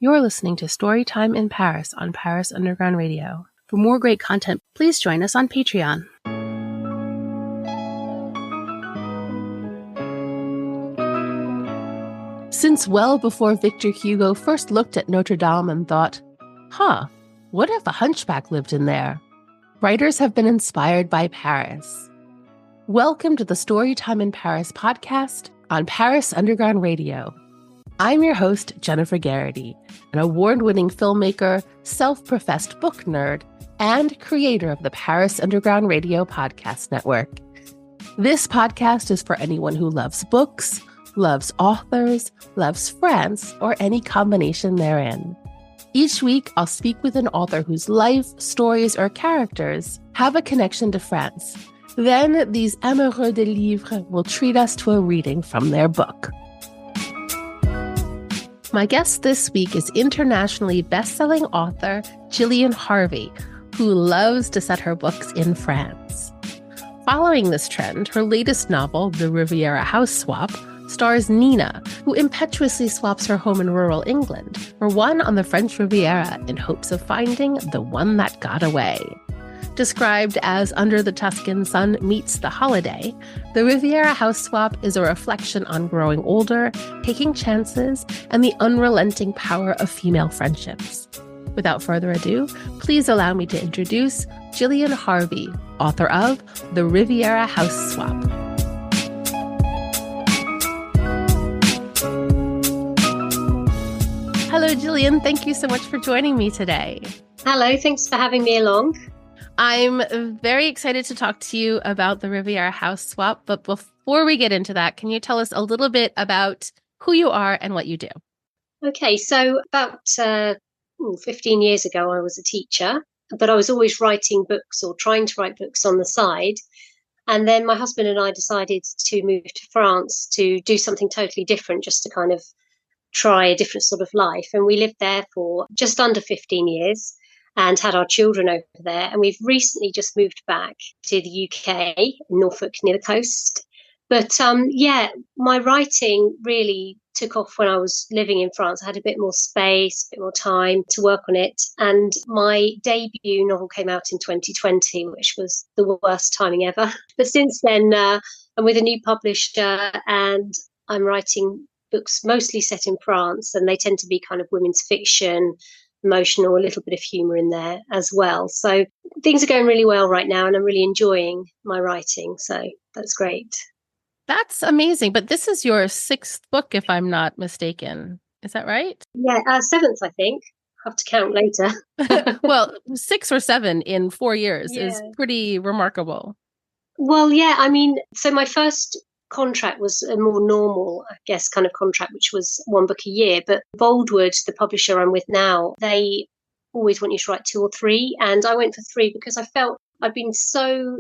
You're listening to Storytime in Paris on Paris Underground Radio. For more great content, please join us on Patreon. Since well before Victor Hugo first looked at Notre Dame and thought, what if a hunchback lived in there? Writers have been inspired by Paris. Welcome to the Storytime in Paris podcast on Paris Underground Radio. I'm your host, Jennifer Garrity, an award-winning filmmaker, self-professed book nerd, and creator of the Paris Underground Radio podcast network. This podcast is for anyone who loves books, loves authors, loves France, or any combination therein. Each week, I'll speak with an author whose life, stories, or characters have a connection to France. Then, these amoureux de livres will treat us to a reading from their book. My guest this week is internationally best-selling author Gillian Harvey, who loves to set her books in France. Following this trend, her latest novel, The Riviera House Swap, stars Nina, who impetuously swaps her home in rural England for one on the French Riviera in hopes of finding the one that got away. Described as Under the Tuscan Sun meets The Holiday, The Riviera House Swap is a reflection on growing older, taking chances, and the unrelenting power of female friendships. Without further ado, please allow me to introduce Gillian Harvey, author of The Riviera House Swap. Hello, Gillian. Thank you so much for joining me today. Hello. Thanks for having me along. I'm very excited to talk to you about the Riviera House Swap. But before we get into that, can you tell us a little bit about who you are and what you do? Okay. So about 15 years ago, I was a teacher, but I was always writing books or trying to write books on the side. And then my husband and I decided to move to France to do something totally different, just to kind of try a different sort of life. And we lived there for just under 15 years and had our children over there. And we've recently just moved back to the UK, Norfolk, near the coast. But my writing really took off when I was living in France. I had a bit more space, a bit more time to work on it. And my debut novel came out in 2020, which was the worst timing ever. But since then, I'm with a new publisher and I'm writing books mostly set in France, and they tend to be kind of women's fiction, emotional, a little bit of humour in there as well. So things are going really well right now, and I'm really enjoying my writing. So that's great. That's amazing. But this is your sixth book, if I'm not mistaken. Is that right? Yeah, seventh, I think. I'll have to count later. Well, 6 or 7 in 4 years is pretty remarkable. Well, yeah, I mean, so my first contract was a more normal, I guess, kind of contract, which was 1 book a year. But Boldwood, the publisher I'm with now, they always want you to write 2 or 3. And I went for 3 because I felt I'd been so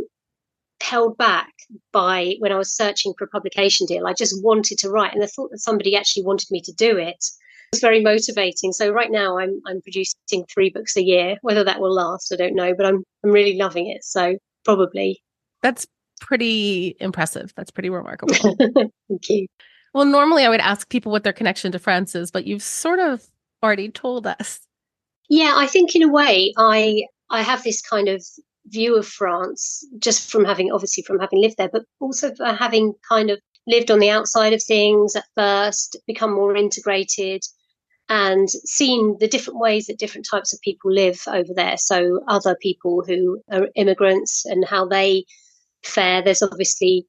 held back by when I was searching for a publication deal. I just wanted to write. And I thought that somebody actually wanted me to do it. It was very motivating. So right now I'm producing 3 books a year. Whether that will last, I don't know. But I'm really loving it. So probably. That's pretty impressive. That's pretty remarkable. Thank you. Well, normally I would ask people what their connection to France is, but you've sort of already told us. Yeah, I think in a way I have this kind of view of France just from having lived there, but also for having kind of lived on the outside of things at first, become more integrated and seen the different ways that different types of people live over there. So other people who are immigrants and how they fare. There's obviously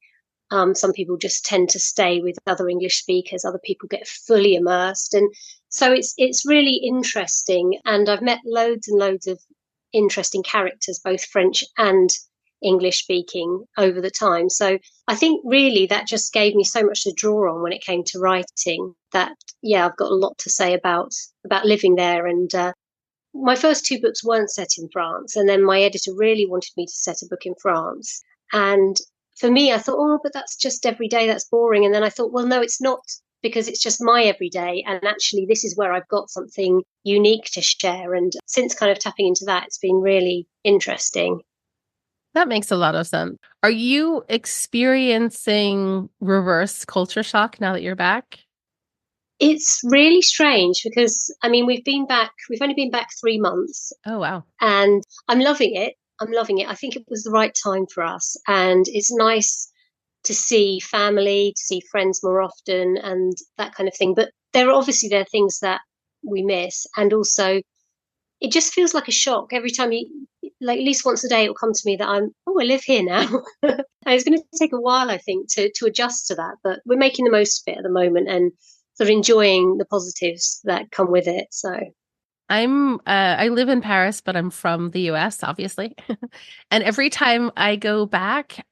some people just tend to stay with other English speakers. Other people get fully immersed. And so it's really interesting. And I've met loads and loads of interesting characters, both French and English speaking over the time. So I think really that just gave me so much to draw on when it came to writing that, yeah, I've got a lot to say about living there. And my first 2 books weren't set in France. And then my editor really wanted me to set a book in France. And for me, I thought, but that's just every day. That's boring. And then I thought, well, no, it's not, because it's just my everyday. And actually, this is where I've got something unique to share. And since kind of tapping into that, it's been really interesting. That makes a lot of sense. Are you experiencing reverse culture shock now that you're back? It's really strange because, I mean, we've only been back 3 months, Oh, wow. and I'm loving it. I'm loving it. I think it was the right time for us. And it's nice to see family, to see friends more often and that kind of thing. But there are things that we miss. And also it just feels like a shock every time like at least once a day it will come to me that I live here now. And it's going to take a while, I think, to adjust to that, but we're making the most of it at the moment and sort of enjoying the positives that come with it. So I live in Paris, but I'm from the US, obviously. And every time I go back,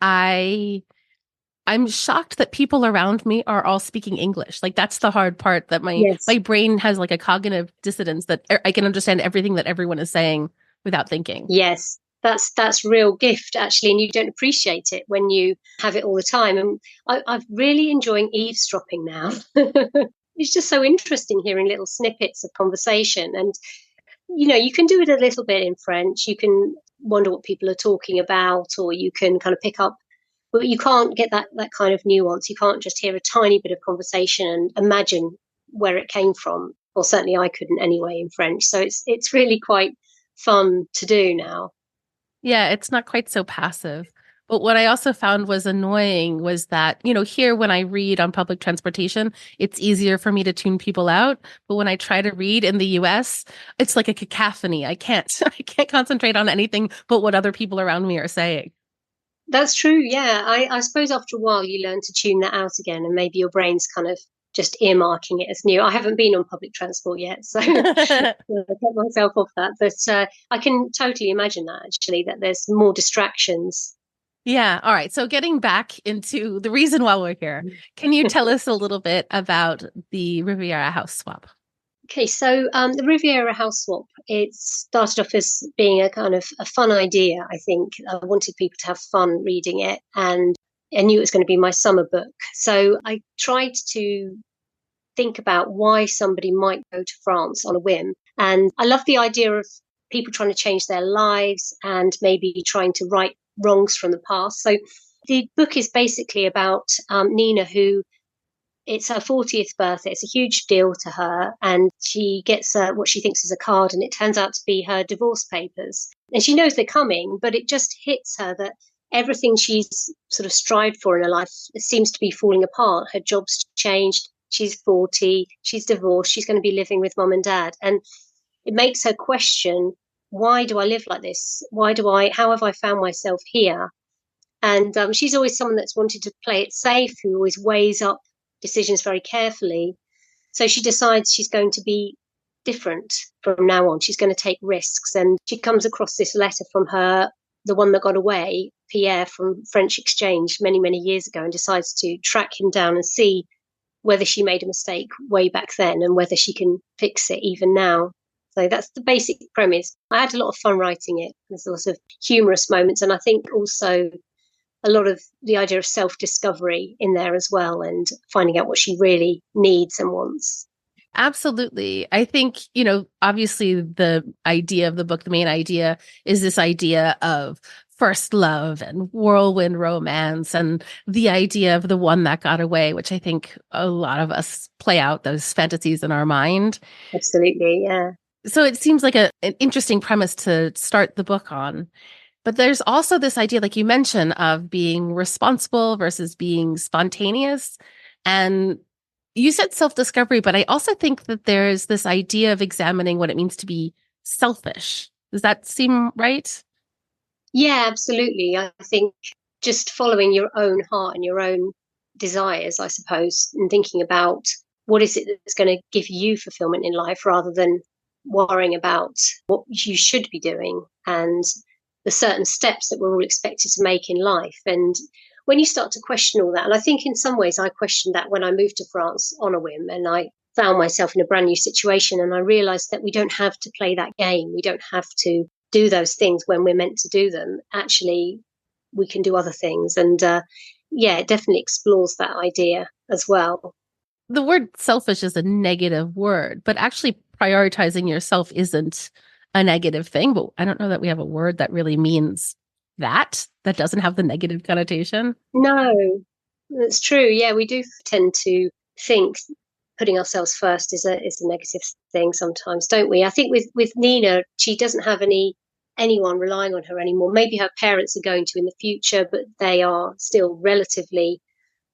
I'm shocked that people around me are all speaking English. Like that's the hard part, that my yes. brain has like a cognitive dissonance that I can understand everything that everyone is saying without thinking. Yes, that's real gift actually, and you don't appreciate it when you have it all the time. And I'm really enjoying eavesdropping now. It's just so interesting hearing little snippets of conversation, and you can do it a little bit in French. You can wonder what people are talking about, or you can kind of pick up. But you can't get that kind of nuance. You can't just hear a tiny bit of conversation and imagine where it came from. Or certainly I couldn't anyway in French. So it's really quite fun to do now. Yeah, it's not quite so passive. But what I also found was annoying was that, here when I read on public transportation, it's easier for me to tune people out. But when I try to read in the US, it's like a cacophony. I can't I can't concentrate on anything but what other people around me are saying. That's true. Yeah. I suppose after a while you learn to tune that out again, and maybe your brain's kind of just earmarking it as new. I haven't been on public transport yet, so I get myself off that. But I can totally imagine that actually, that there's more distractions. Yeah. All right. So getting back into the reason why we're here, can you tell us a little bit about the Riviera House Swap? Okay, so the Riviera House Swap, it started off as being a kind of a fun idea, I think. I wanted people to have fun reading it, and I knew it was going to be my summer book. So I tried to think about why somebody might go to France on a whim. And I love the idea of people trying to change their lives and maybe trying to right wrongs from the past. So the book is basically about Nina, who it's her 40th birthday. It's a huge deal to her. And she gets what she thinks is a card, and it turns out to be her divorce papers. And she knows they're coming, but it just hits her that everything she's sort of strived for in her life seems to be falling apart. Her job's changed. She's 40. She's divorced. She's going to be living with mum and dad. And it makes her question, why do I live like this? How have I found myself here? And she's always someone that's wanted to play it safe, who always weighs up decisions very carefully. So she decides she's going to be different from now on. She's going to take risks. And she comes across this letter from the one that got away, Pierre from French Exchange many, many years ago, and decides to track him down and see whether she made a mistake way back then and whether she can fix it even now. So that's the basic premise. I had a lot of fun writing it. There's lots of humorous moments. And I think also a lot of the idea of self-discovery in there as well, and finding out what she really needs and wants. Absolutely. I think, obviously the idea of the book, the main idea is this idea of first love and whirlwind romance and the idea of the one that got away, which I think a lot of us play out those fantasies in our mind. Absolutely, yeah. So it seems like an interesting premise to start the book on. But there's also this idea, like you mentioned, of being responsible versus being spontaneous. And you said self-discovery, but I also think that there's this idea of examining what it means to be selfish. Does that seem right? Yeah, absolutely. I think just following your own heart and your own desires, I suppose, and thinking about what is it that's going to give you fulfillment in life rather than worrying about what you should be doing and the certain steps that we're all expected to make in life. And when you start to question all that, and I think in some ways I questioned that when I moved to France on a whim, and I found myself in a brand new situation, and I realized that we don't have to play that game. We don't have to do those things when we're meant to do them. Actually, we can do other things. And yeah, it definitely explores that idea as well. The word selfish is a negative word, but actually prioritizing yourself isn't a negative thing. But I don't know that we have a word that really means that doesn't have the negative connotation. No, that's true. Yeah, we do tend to think putting ourselves first is a negative thing sometimes, don't we? I think with Nina, she doesn't have anyone relying on her anymore. Maybe her parents are going to in the future, but they are still relatively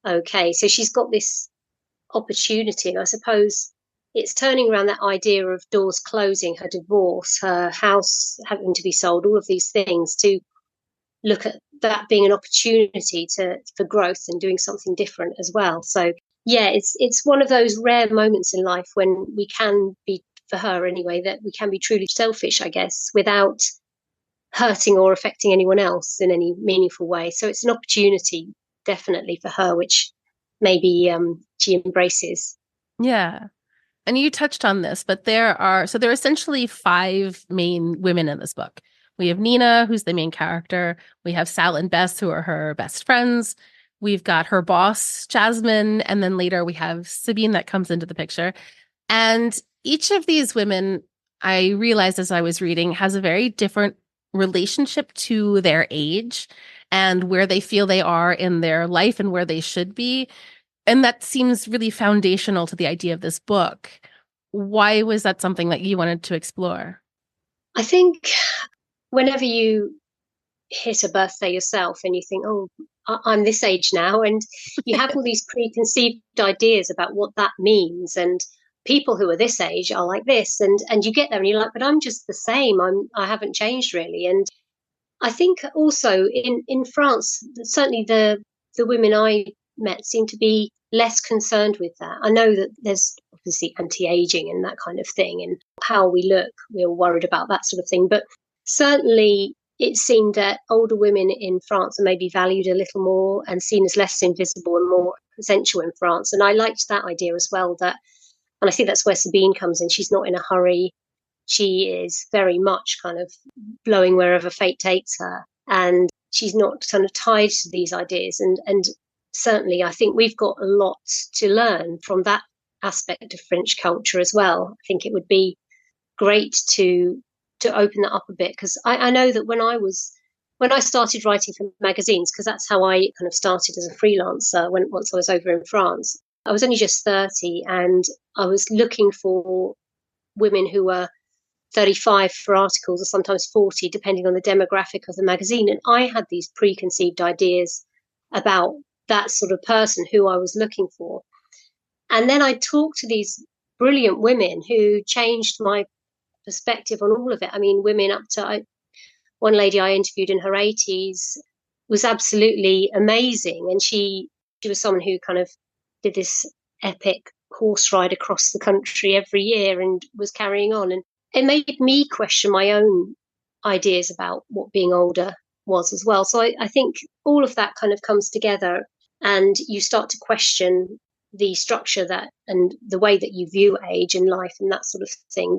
okay. So she's got this opportunity, and I suppose it's turning around that idea of doors closing, her divorce, her house having to be sold, all of these things, to look at that being an opportunity for growth and doing something different as well. So yeah, it's one of those rare moments in life when we can be, for her anyway, that we can be truly selfish, I guess, without hurting or affecting anyone else in any meaningful way. So it's an opportunity definitely for her, which maybe she embraces. Yeah. And you touched on this, but there are essentially five main women in this book. We have Nina, who's the main character. We have Sal and Bess, who are her best friends. We've got her boss, Jasmine. And then later we have Sabine that comes into the picture. And each of these women, I realized as I was reading, has a very different relationship to their age and where they feel they are in their life and where they should be. And that seems really foundational to the idea of this book. Why was that something that you wanted to explore? I think whenever you hit a birthday yourself and you think, oh, I'm this age now, and you have all these preconceived ideas about what that means, and people who are this age are like this, and you get there and you're like, but I'm just the same. I haven't changed really. And I think also in France, certainly the women I met seem to be less concerned with that. I know that there's obviously anti-aging and that kind of thing, and how we look, we're worried about that sort of thing. But certainly it seemed that older women in France are maybe valued a little more and seen as less invisible and more essential in France. And I liked that idea as well, that, and I think that's where Sabine comes in. She's not in a hurry. She is very much kind of blowing wherever fate takes her. And she's not kind of tied to these ideas. And certainly I think we've got a lot to learn from that aspect of French culture as well. I think it would be great to open that up a bit, because I know that when I started writing for magazines, because that's how I kind of started as a freelancer once I was over in France, I was only just 30, and I was looking for women who were 35 for articles, or sometimes 40, depending on the demographic of the magazine. And I had these preconceived ideas about that sort of person who I was looking for. And then I talked to these brilliant women who changed my perspective on all of it. I mean, women up to one lady I interviewed in her 80s was absolutely amazing. And she was someone who kind of did this epic horse ride across the country every year and was carrying on. And it made me question my own ideas about what being older was as well. So I think all of that kind of comes together, and you start to question the structure that and the way that you view age and life and that sort of thing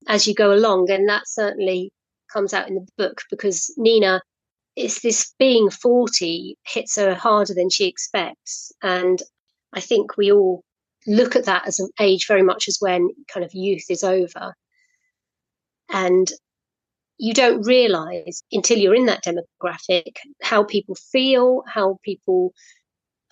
as you go along. And that certainly comes out in the book, because Nina, it's this being 40 hits her harder than she expects. And I think we all look at that as an age very much as when kind of youth is over. And you don't realize until you're in that demographic how people feel, how people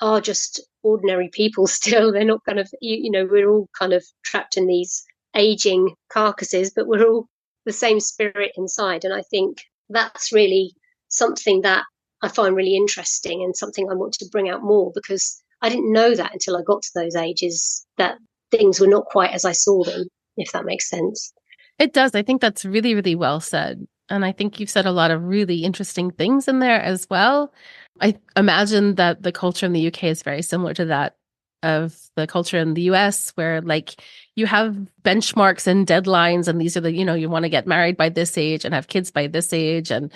are just ordinary people still. They're not kind of, we're all kind of trapped in these aging carcasses, but we're all the same spirit inside. And I think that's really something that I find really interesting, and something I want to bring out more, because I didn't know that until I got to those ages, that things were not quite as I saw them, if that makes sense. It does. I think that's really, really well said. And I think you've said a lot of really interesting things in there as well. I imagine that the culture in the UK is very similar to that of the culture in the US, where like you have benchmarks and deadlines, and these are the, you want to get married by this age and have kids by this age. And,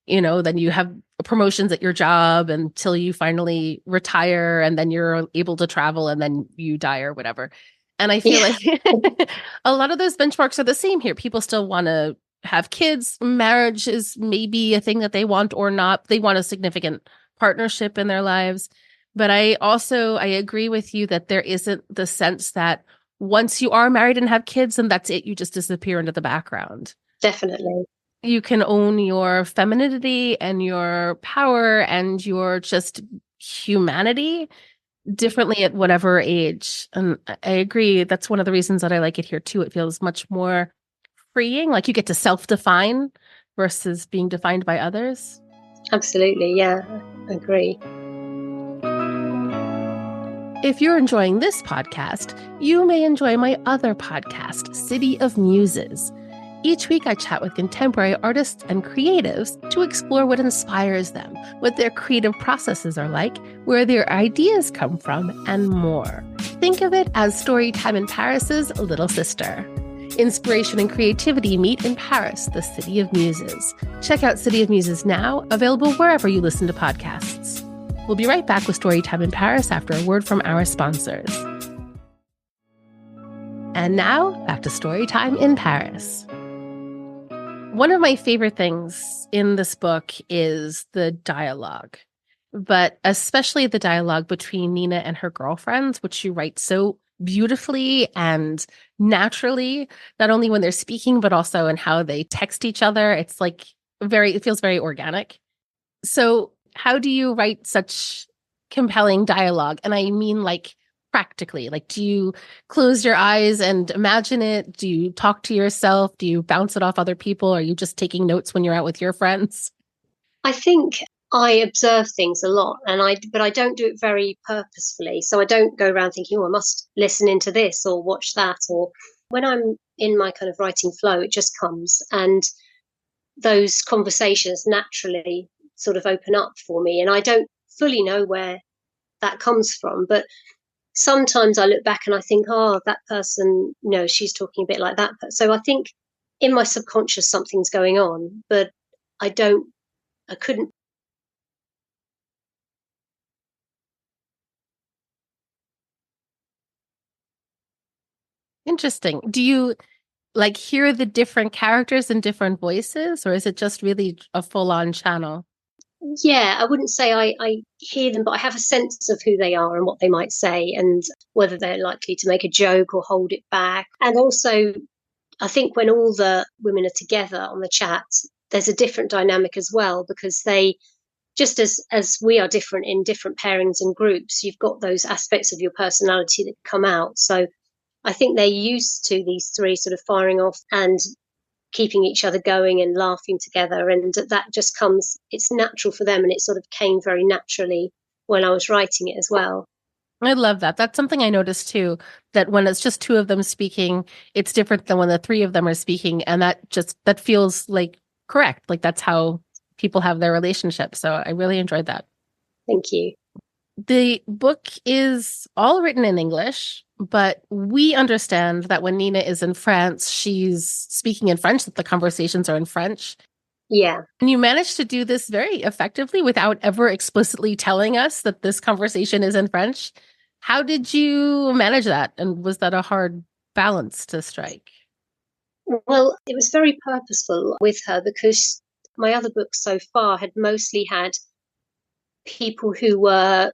then you have promotions at your job until you finally retire, and then you're able to travel, and then you die or whatever. And I feel like a lot of those benchmarks are the same here. People still want to have kids. Marriage is maybe a thing that they want or not. They want a significant partnership in their lives. But I agree with you that there isn't the sense that once you are married and have kids, and that's it, you just disappear into the background. Definitely. You can own your femininity and your power and your just humanity differently at whatever age. And I agree. That's one of the reasons that I like it here too. It feels much more freeing, like you get to self-define versus being defined by others. Absolutely. Yeah, I agree. If you're enjoying this podcast, you may enjoy my other podcast, City of Muses. Each week, I chat with contemporary artists and creatives to explore what inspires them, what their creative processes are like, where their ideas come from, and more. Think of it as Storytime in Paris's little sister. Inspiration and creativity meet in Paris, the City of Muses. Check out City of Muses now, available wherever you listen to podcasts. We'll be right back with Storytime in Paris after a word from our sponsors. And now, back to Storytime in Paris. One of my favorite things in this book is the dialogue, but especially the dialogue between Nina and her girlfriends, which she writes so beautifully and naturally, not only when they're speaking, but also in how they text each other. It's like it feels very organic. So how do you write such compelling dialogue? And I mean, like, practically, like, do you close your eyes and imagine it? Do you talk to yourself? Do you bounce it off other people? Are you just taking notes when you're out with your friends? I think I observe things a lot, but I don't do it very purposefully. So I don't go around thinking, oh, I must listen into this or watch that. Or when I'm in my kind of writing flow, it just comes, and those conversations naturally sort of open up for me. And I don't fully know where that comes from, but sometimes I look back and I think, oh, that person, she's talking a bit like that. So I think in my subconscious something's going on, but I couldn't. Interesting. Do you like hear the different characters in different voices, or is it just really a full-on channel? Yeah, I wouldn't say I hear them, but I have a sense of who they are and what they might say and whether they're likely to make a joke or hold it back. And also, I think when all the women are together on the chat, there's a different dynamic as well, because they, just as we are different in different pairings and groups, you've got those aspects of your personality that come out. So I think they're used to these three sort of firing off and keeping each other going and laughing together. And that just comes, it's natural for them. And it sort of came very naturally when I was writing it as well. I love that. That's something I noticed too, that when it's just two of them speaking, it's different than when the three of them are speaking. And that feels like correct. Like that's how people have their relationship. So I really enjoyed that. Thank you. The book is all written in English, but we understand that when Nina is in France, she's speaking in French, that the conversations are in French. Yeah. And you managed to do this very effectively without ever explicitly telling us that this conversation is in French. How did you manage that? And was that a hard balance to strike? Well, it was very purposeful with her, because my other books so far had mostly had people who were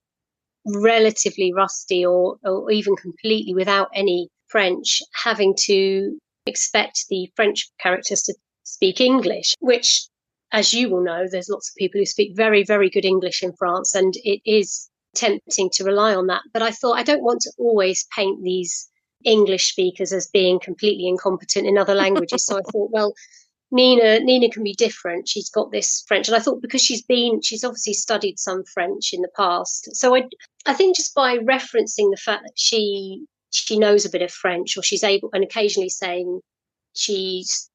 relatively rusty or even completely without any French, having to expect the French characters to speak English, which, as you will know, there's lots of people who speak very, very good English in France, and it is tempting to rely on that. But I thought I don't want to always paint these English speakers as being completely incompetent in other languages. So I thought, well, Nina can be different. She's got this French, and I thought because she's obviously studied some French in the past. So I think just by referencing the fact that she knows a bit of French, or she's able, and occasionally saying she's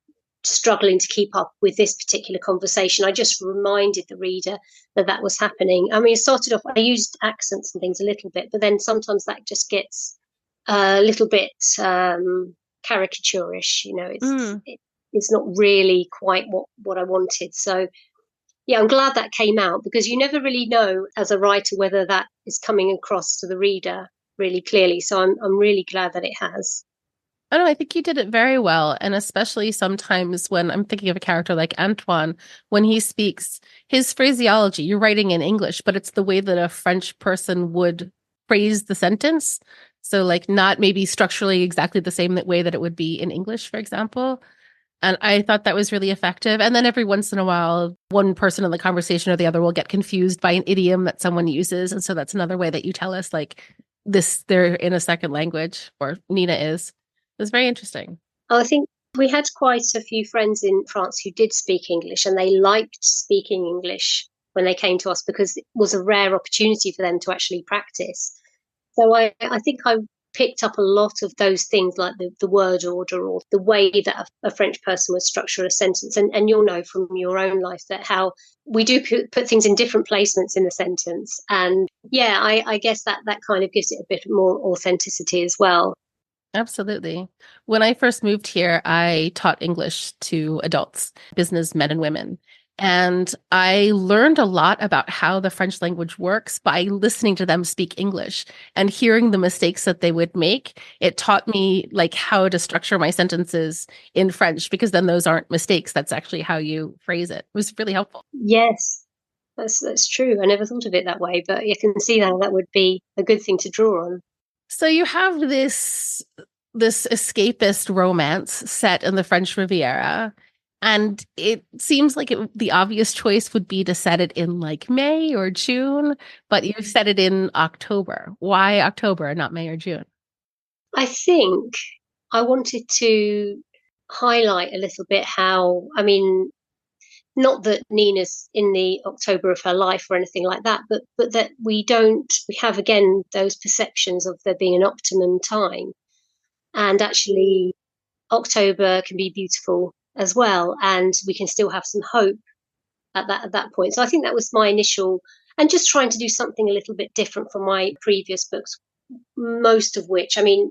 struggling to keep up with this particular conversation, I just reminded the reader that was happening. I mean, it started off, I used accents and things a little bit, but then sometimes that just gets a little bit caricaturish. It's not really quite what I wanted. So yeah, I'm glad that came out, because you never really know as a writer whether that is coming across to the reader really clearly. So I'm really glad that it has. Oh, no, I think you did it very well. And especially sometimes when I'm thinking of a character like Antoine, when he speaks, his phraseology, you're writing in English, but it's the way that a French person would phrase the sentence. So like not maybe structurally exactly the same way that it would be in English, for example. And I thought that was really effective. And then every once in a while, one person in the conversation or the other will get confused by an idiom that someone uses. And so that's another way that you tell us, like, this, they're in a second language, or Nina is. It was very interesting. I think we had quite a few friends in France who did speak English, and they liked speaking English when they came to us because it was a rare opportunity for them to actually practice. So I think I picked up a lot of those things, like the word order or the way that a French person would structure a sentence. And you'll know from your own life that how we do put things in different placements in the sentence. And yeah, I guess that kind of gives it a bit more authenticity as well. Absolutely. When I first moved here, I taught English to adults, business men and women. And I learned a lot about how the French language works by listening to them speak English and hearing the mistakes that they would make. It taught me like how to structure my sentences in French, because then those aren't mistakes. That's actually how you phrase it. It was really helpful. Yes, that's true. I never thought of it that way, but you can see that would be a good thing to draw on. So you have this escapist romance set in the French Riviera, and it seems like the obvious choice would be to set it in like May or June, but you've set it in October. Why October and not May or June? I think I wanted to highlight a little bit how, I mean, not that Nina's in the October of her life or anything like that, but that we have again those perceptions of there being an optimum time. And actually, October can be beautiful as well, and we can still have some hope at that point. So I think that was my initial, and just trying to do something a little bit different from my previous books, most of which, I mean,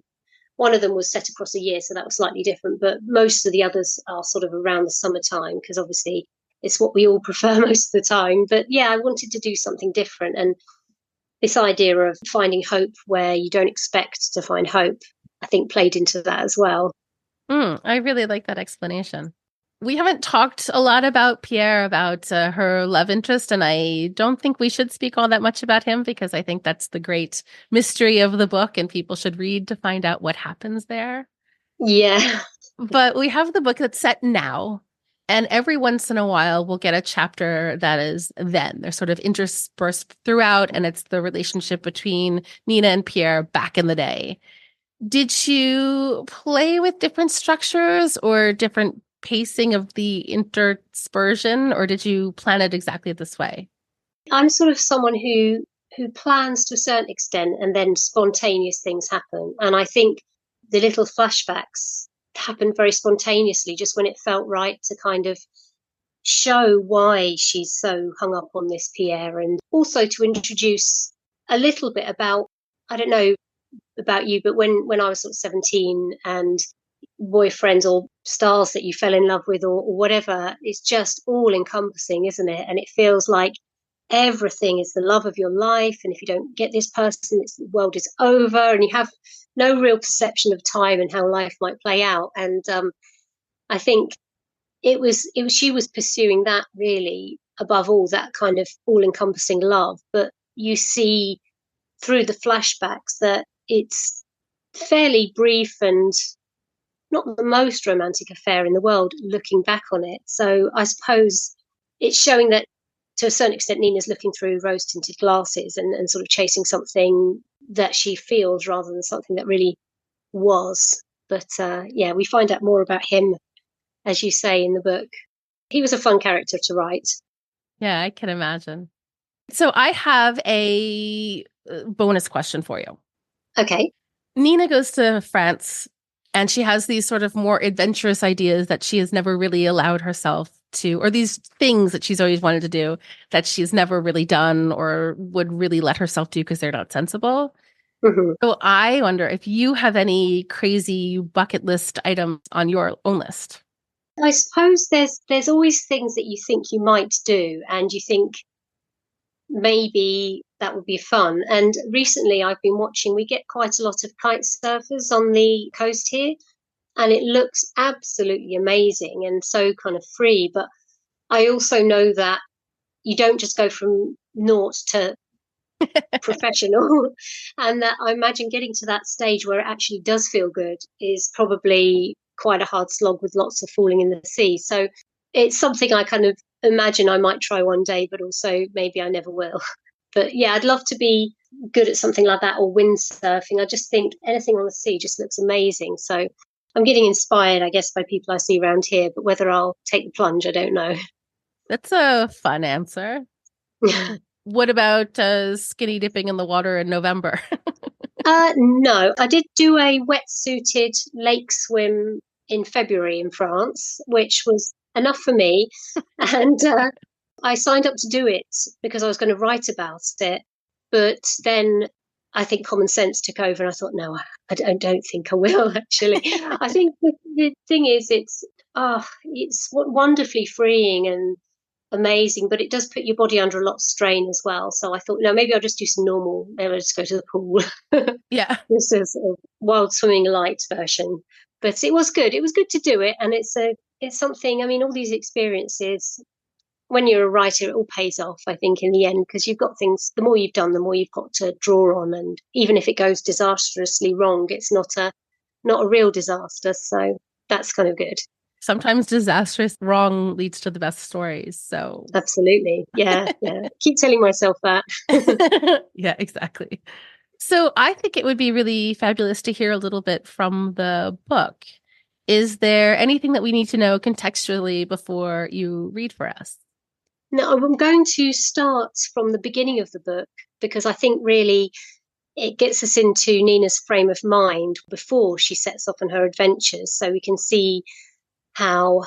one of them was set across a year, so that was slightly different, but most of the others are sort of around the summertime because obviously it's what we all prefer most of the time. But yeah, I wanted to do something different, and this idea of finding hope where you don't expect to find hope, I think played into that as well. I really like that explanation. We haven't talked a lot about Pierre, about her love interest, and I don't think we should speak all that much about him because I think that's the great mystery of the book, and people should read to find out what happens there. Yeah. But we have the book that's set now, and every once in a while we'll get a chapter that is then. They're sort of interspersed throughout, and it's the relationship between Nina and Pierre back in the day. Did you play with different structures or different pacing of the interspersion, or did you plan it exactly this way? I'm sort of someone who plans to a certain extent and then spontaneous things happen. And I think the little flashbacks happened very spontaneously, just when it felt right to kind of show why she's so hung up on this Pierre, and also to introduce a little bit about, I don't know about you, but when I was sort of 17, and boyfriends or stars that you fell in love with, or whatever, it's just all encompassing, isn't it? And it feels like everything is the love of your life, and if you don't get this person, the world is over, and you have no real perception of time and how life might play out. And I think it was she was pursuing that really above all, that kind of all encompassing love. But you see through the flashbacks that it's fairly brief and not the most romantic affair in the world looking back on it. So I suppose it's showing that to a certain extent Nina's looking through rose tinted glasses, and sort of chasing something that she feels rather than something that really was. But yeah, we find out more about him, as you say in the book. He was a fun character to write. Yeah, I can imagine. So I have a bonus question for you. Okay. Nina goes to France and she has these sort of more adventurous ideas that she has never really allowed herself to, or these things that she's always wanted to do that she's never really done or would really let herself do because they're not sensible. Mm-hmm. So I wonder if you have any crazy bucket list items on your own list. I suppose there's always things that you think you might do, and you think maybe that would be fun. And recently I've been watching, we get quite a lot of kite surfers on the coast here, and it looks absolutely amazing and so kind of free. But I also know that you don't just go from naught to professional, and that I imagine getting to that stage where it actually does feel good is probably quite a hard slog with lots of falling in the sea. So it's something I kind of imagine I might try one day, but also maybe I never will. But yeah, I'd love to be good at something like that, or windsurfing. I just think anything on the sea just looks amazing. So I'm getting inspired, I guess, by people I see around here, but whether I'll take the plunge, I don't know. That's a fun answer. What about skinny dipping in the water in November? No, I did do a wetsuited lake swim in February in France, which was enough for me. And I signed up to do it because I was going to write about it. But then I think common sense took over, and I thought, no, I don't think I will, actually. I think the thing is, it's wonderfully freeing and amazing, but it does put your body under a lot of strain as well. So I thought, no, maybe I'll just do some normal, maybe I'll just go to the pool. Yeah. This is a wild swimming light version. But it was good. It was good to do it. And it's something, I mean, all these experiences, when you're a writer, it all pays off, I think, in the end, because you've got things, the more you've done, the more you've got to draw on. And even if it goes disastrously wrong, it's not a real disaster. So that's kind of good. Sometimes disastrous wrong leads to the best stories. So absolutely. Yeah. Keep telling myself that. Yeah, exactly. So I think it would be really fabulous to hear a little bit from the book. Is there anything that we need to know contextually before you read for us? No, I'm going to start from the beginning of the book, because I think really it gets us into Nina's frame of mind before she sets off on her adventures. So we can see how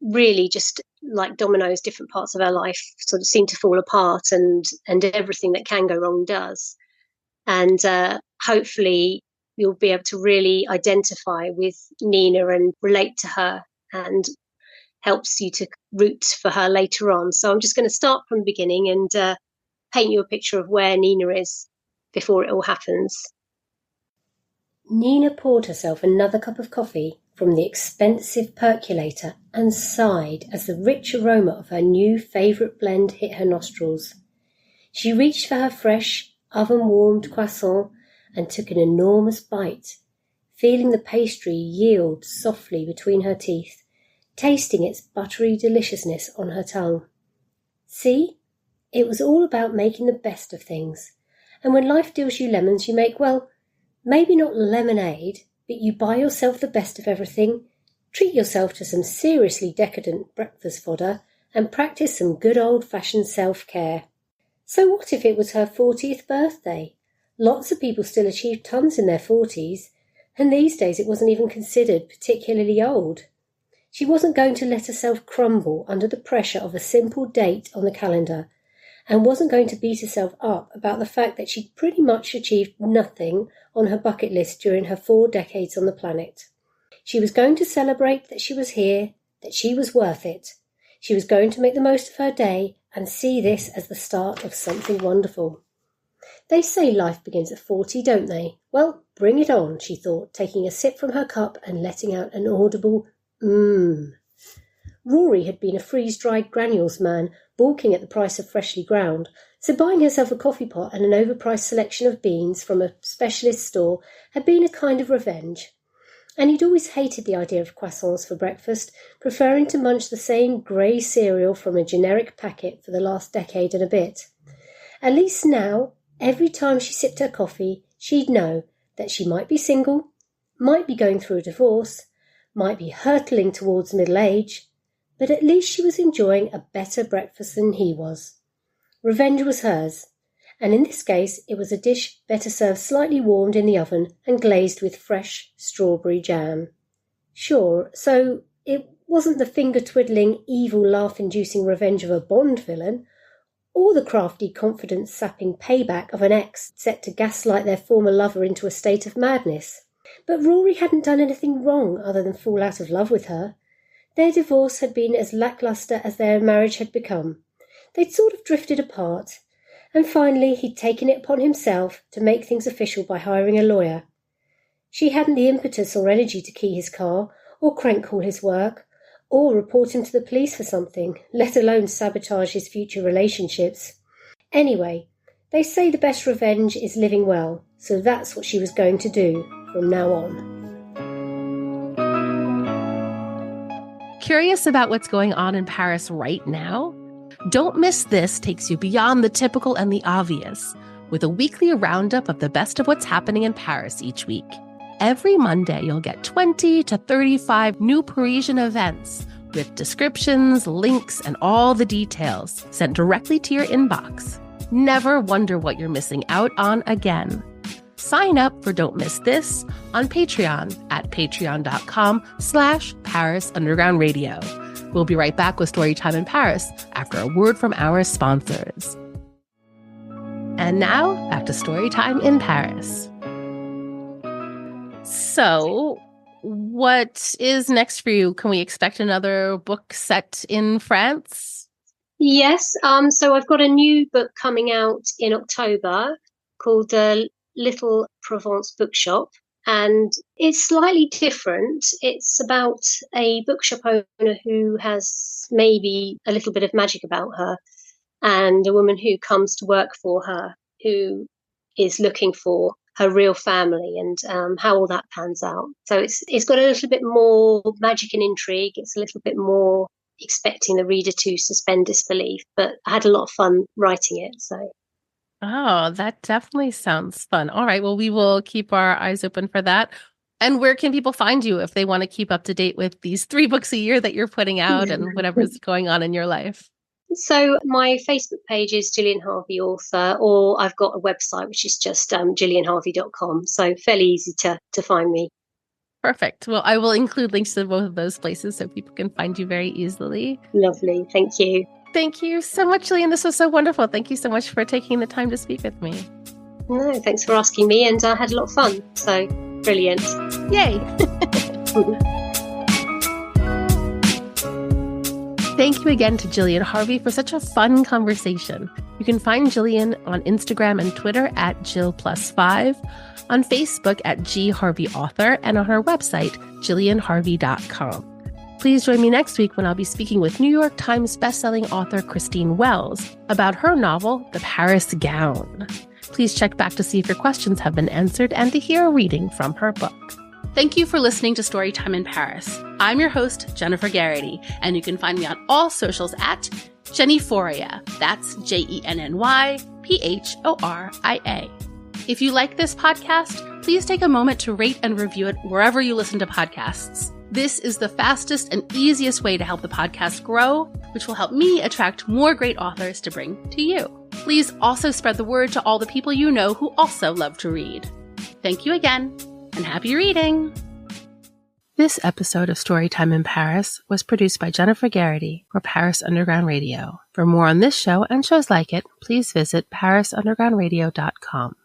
really just like dominoes, different parts of her life sort of seem to fall apart, and everything that can go wrong does. And hopefully you'll be able to really identify with Nina and relate to her, and helps you to root for her later on. So I'm just going to start from the beginning and paint you a picture of where Nina is before it all happens. Nina poured herself another cup of coffee from the expensive percolator and sighed as the rich aroma of her new favourite blend hit her nostrils. She reached for her fresh, oven-warmed croissant and took an enormous bite, feeling the pastry yield softly between her teeth, tasting its buttery deliciousness on her tongue. See? It was all about making the best of things. And when life deals you lemons, you make, well, maybe not lemonade, but you buy yourself the best of everything, treat yourself to some seriously decadent breakfast fodder, and practice some good old-fashioned self-care. So what if it was her 40th birthday? Lots of people still achieve tons in their 40s, and these days it wasn't even considered particularly old. She wasn't going to let herself crumble under the pressure of a simple date on the calendar, and wasn't going to beat herself up about the fact that she'd pretty much achieved nothing on her bucket list during her 4 decades on the planet. She was going to celebrate that she was here, that she was worth it. She was going to make the most of her day and see this as the start of something wonderful. They say life begins at 40, don't they? Well, bring it on, she thought, taking a sip from her cup and letting out an audible mmm. Rory had been a freeze-dried granules man, balking at the price of freshly ground, so buying herself a coffee pot and an overpriced selection of beans from a specialist store had been a kind of revenge. And he'd always hated the idea of croissants for breakfast, preferring to munch the same grey cereal from a generic packet for the last decade and a bit. At least now, every time she sipped her coffee, she'd know that she might be single, might be going through a divorce, might be hurtling towards middle age, but at least she was enjoying a better breakfast than he was. Revenge was hers, and in this case it was a dish better served slightly warmed in the oven and glazed with fresh strawberry jam. Sure, so it wasn't the finger-twiddling, evil, laugh-inducing revenge of a Bond villain, or the crafty, confidence-sapping payback of an ex set to gaslight their former lover into a state of madness. But Rory hadn't done anything wrong other than fall out of love with her. Their divorce had been as lacklustre as their marriage had become. They'd sort of drifted apart, and finally he'd taken it upon himself to make things official by hiring a lawyer. She hadn't the impetus or energy to key his car, or crank call his work, or report him to the police for something, let alone sabotage his future relationships. Anyway, they say the best revenge is living well, so that's what she was going to do from now on. Curious about what's going on in Paris right now? Don't Miss This takes you beyond the typical and the obvious, with a weekly roundup of the best of what's happening in Paris each week. Every Monday, you'll get 20 to 35 new Parisian events with descriptions, links, and all the details sent directly to your inbox. Never wonder what you're missing out on again. Sign up for Don't Miss This on Patreon at patreon.com/Paris Underground Radio. We'll be right back with Storytime in Paris after a word from our sponsors. And now, back to Storytime in Paris. So, what is next for you? Can we expect another book set in France? Yes. So I've got a new book coming out in October called Little Provence Bookshop, and it's slightly different. It's about a bookshop owner who has maybe a little bit of magic about her, and a woman who comes to work for her who is looking for her real family, and how all that pans out. So it's got a little bit more magic and intrigue. It's a little bit more expecting the reader to suspend disbelief, but I had a lot of fun writing it. So. Oh, that definitely sounds fun. All right. Well, we will keep our eyes open for that. And where can people find you if they want to keep up to date with these 3 books a year that you're putting out and whatever's going on in your life? So my Facebook page is Gillian Harvey Author, or I've got a website, which is just gillianharvey.com. So fairly easy to find me. Perfect. Well, I will include links to both of those places so people can find you very easily. Lovely. Thank you. Thank you so much, Gillian. This was so wonderful. Thank you so much for taking the time to speak with me. No, thanks for asking me, and I had a lot of fun. So brilliant. Yay. Thank you again to Gillian Harvey for such a fun conversation. You can find Gillian on Instagram and Twitter at Jill+5, on Facebook at gharveyauthor, and on her website, gillianharvey.com. Please join me next week when I'll be speaking with New York Times bestselling author Christine Wells about her novel, The Paris Gown. Please check back to see if your questions have been answered and to hear a reading from her book. Thank you for listening to Storytime in Paris. I'm your host, Jennifer Garrity, and you can find me on all socials at Jennyphoria. That's JennyPhoria. If you like this podcast, please take a moment to rate and review it wherever you listen to podcasts. This is the fastest and easiest way to help the podcast grow, which will help me attract more great authors to bring to you. Please also spread the word to all the people you know who also love to read. Thank you again, and happy reading! This episode of Storytime in Paris was produced by Jennifer Garrity for Paris Underground Radio. For more on this show and shows like it, please visit parisundergroundradio.com.